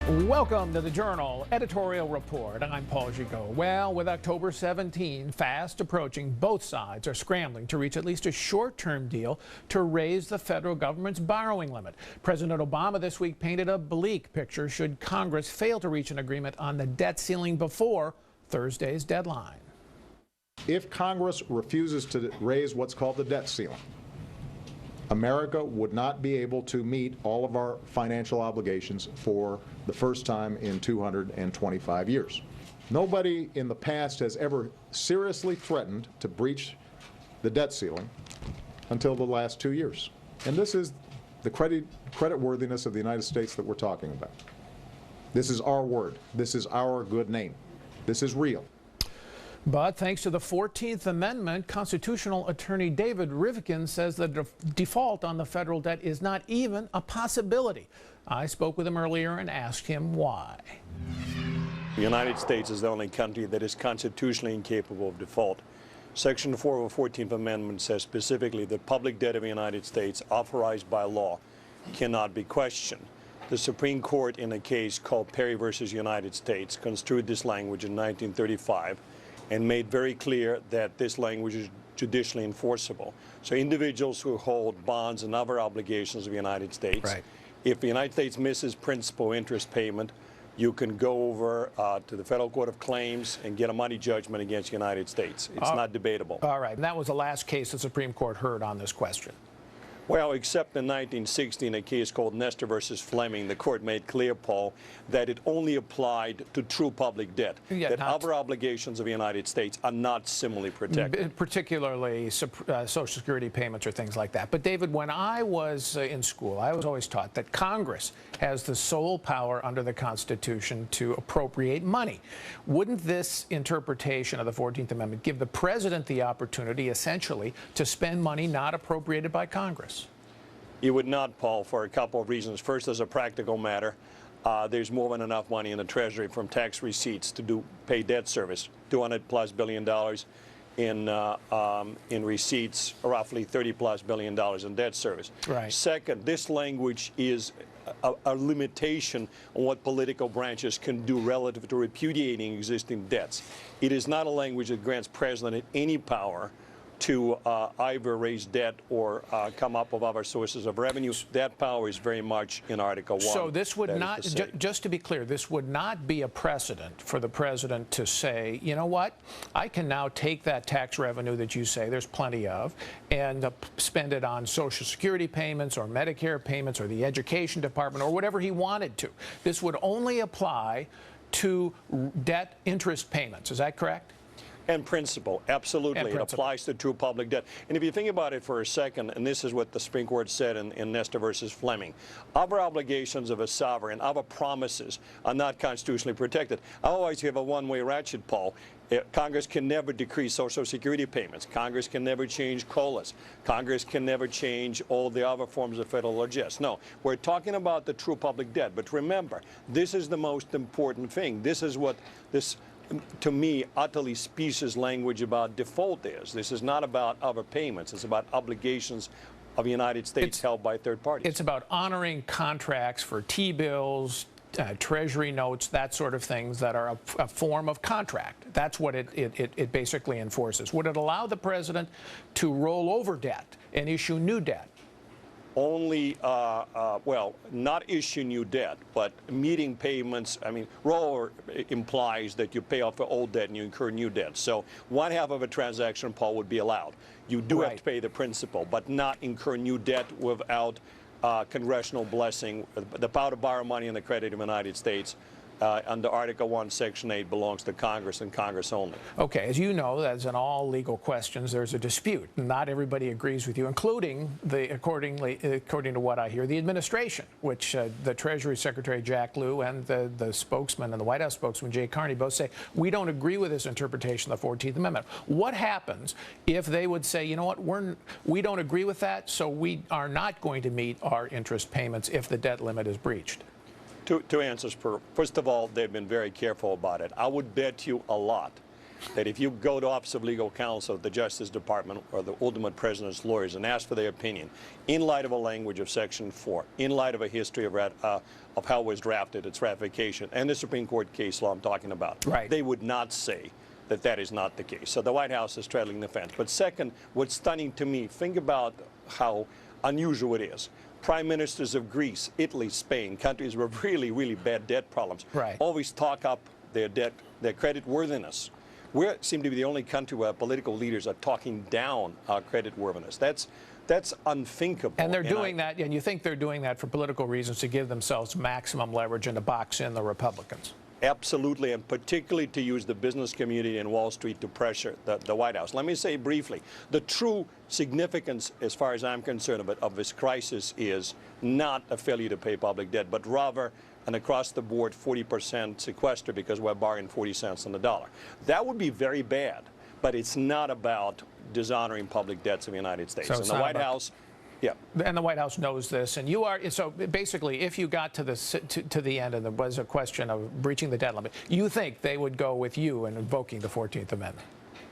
Welcome to the Journal Editorial Report. I'm Paul Gigot. Well, with October 17 fast approaching, both sides are scrambling to reach at least a short-term deal to raise the federal government's borrowing limit. President Obama this week painted a bleak picture should Congress fail to reach an agreement on the debt ceiling before Thursday's deadline. If Congress refuses to raise what's called the debt ceiling, America would not be able to meet all of our financial obligations for the first time in 225 years. Nobody in the past has ever seriously threatened to breach the debt ceiling until the last 2 years. And this is the creditworthiness of the United States that we're talking about. This is our word. This is our good name. This is real. But thanks to the 14th Amendment, constitutional attorney David Rivkin says the default on the federal debt is not even a possibility. I spoke with him earlier and asked him why. The United States is the only country that is constitutionally incapable of default. Section 4 of the 14th Amendment says specifically that public debt of the United States authorized by law cannot be questioned. The Supreme Court in a case called Perry versus United States construed this language in 1935 and made very clear that this language is judicially enforceable. So individuals who hold bonds and other obligations of the United States, right. If the United States misses principal interest payment, you can go over to the Federal Court of Claims and get a money judgment against the United States. It's not debatable. All right, and that was the last case the Supreme Court heard on this question. Well, except in 1960, in a case called Nestor versus Fleming, the court made clear, Paul, that it only applied to true public debt, that other obligations of the United States are not similarly protected. Particularly Social Security payments or things like that. But David, when I was in school, I was always taught that Congress has the sole power under the Constitution to appropriate money. Wouldn't this interpretation of the 14th Amendment give the president the opportunity, essentially, to spend money not appropriated by Congress? You would not, Paul, for a couple of reasons. First, as a practical matter, there's more than enough money in the Treasury from tax receipts to pay debt service, $200+ billion in receipts, roughly $30+ billion in debt service. Right. Second, this language is a limitation on what political branches can do relative to repudiating existing debts. It is not a language that grants president any power to either raise debt or come up with other sources of revenue. That power is very much in Article 1. So this would not, just to be clear, this would not be a precedent for the president to say, you know what, I can now take that tax revenue that you say there's plenty of and spend it on Social Security payments or Medicare payments or the Education Department or whatever he wanted to. This would only apply to debt interest payments. Is that correct? And principle, absolutely. It applies to true public debt. And if you think about it for a second, and this is what the Supreme Court said in Nestor versus Fleming, other obligations of a sovereign, other promises are not constitutionally protected. Otherwise, you have a one-way ratchet, Paul. Congress can never decrease Social Security payments. Congress can never change COLAs. Congress can never change all the other forms of federal largesse. No, we're talking about the true public debt. But remember, this is the most important thing. This is what this, to me, utterly specious language about default is. This is not about other payments. It's about obligations of the United States held by third parties. It's about honoring contracts for T-bills, Treasury notes, that sort of things that are a form of contract. That's what it basically enforces. Would it allow the president to roll over debt and issue new debt? Only, well, not issue new debt, but meeting payments. I mean, roll implies that you pay off the old debt and you incur new debt. So one half of a transaction, Paul, would be allowed. You do have to pay the principal, but not incur new debt without congressional blessing. The power to borrow money in the credit of the United States under Article 1, Section 8 belongs to Congress and Congress only. Okay, as you know, as in all legal questions, there's a dispute. Not everybody agrees with you, including, according to what I hear, the administration, which the Treasury Secretary Jack Lew and the spokesman and the White House spokesman Jay Carney both say, we don't agree with this interpretation of the 14th Amendment. What happens if they would say, you know what, we don't agree with that, so we are not going to meet our interest payments if the debt limit is breached? Two answers. First of all, they've been very careful about it. I would bet you a lot that if you go to Office of Legal Counsel at the Justice Department or the ultimate president's lawyers and ask for their opinion, in light of a language of Section 4, in light of a history of how it was drafted, its ratification, and the Supreme Court case law I'm talking about, right, they would not say that that is not the case. So the White House is straddling the fence. But second, what's stunning to me, think about how unusual it is. Prime ministers of Greece, Italy, Spain, countries with really, really bad debt problems, right, always talk up their debt, their credit worthiness. We seem to be the only country where political leaders are talking down our credit worthiness. That's unthinkable. And they're doing that, and you think they're doing that for political reasons to give themselves maximum leverage and to box in the Republicans. Absolutely, and particularly to use the business community and Wall Street to pressure the White House. Let me say briefly, the true significance, as far as I'm concerned, of this crisis is not a failure to pay public debt, but rather an across-the-board 40% sequester because we're borrowing 40 cents on the dollar. That would be very bad, but it's not about dishonoring public debts in the United States. So and the White House... Yeah. And the White House knows this, and you are, so basically, if you got to the end and there was a question of breaching the debt limit, you think they would go with you in invoking the 14th Amendment?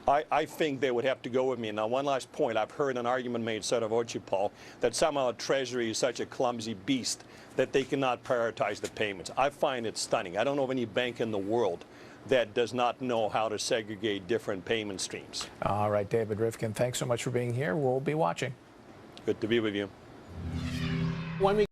I think they would have to go with me. Now, one last point. I've heard an argument made sort of Paul, that somehow Treasury is such a clumsy beast that they cannot prioritize the payments. I find it stunning. I don't know of any bank in the world that does not know how to segregate different payment streams. All right, David Rivkin, thanks so much for being here. We'll be watching. Good to be with you. When we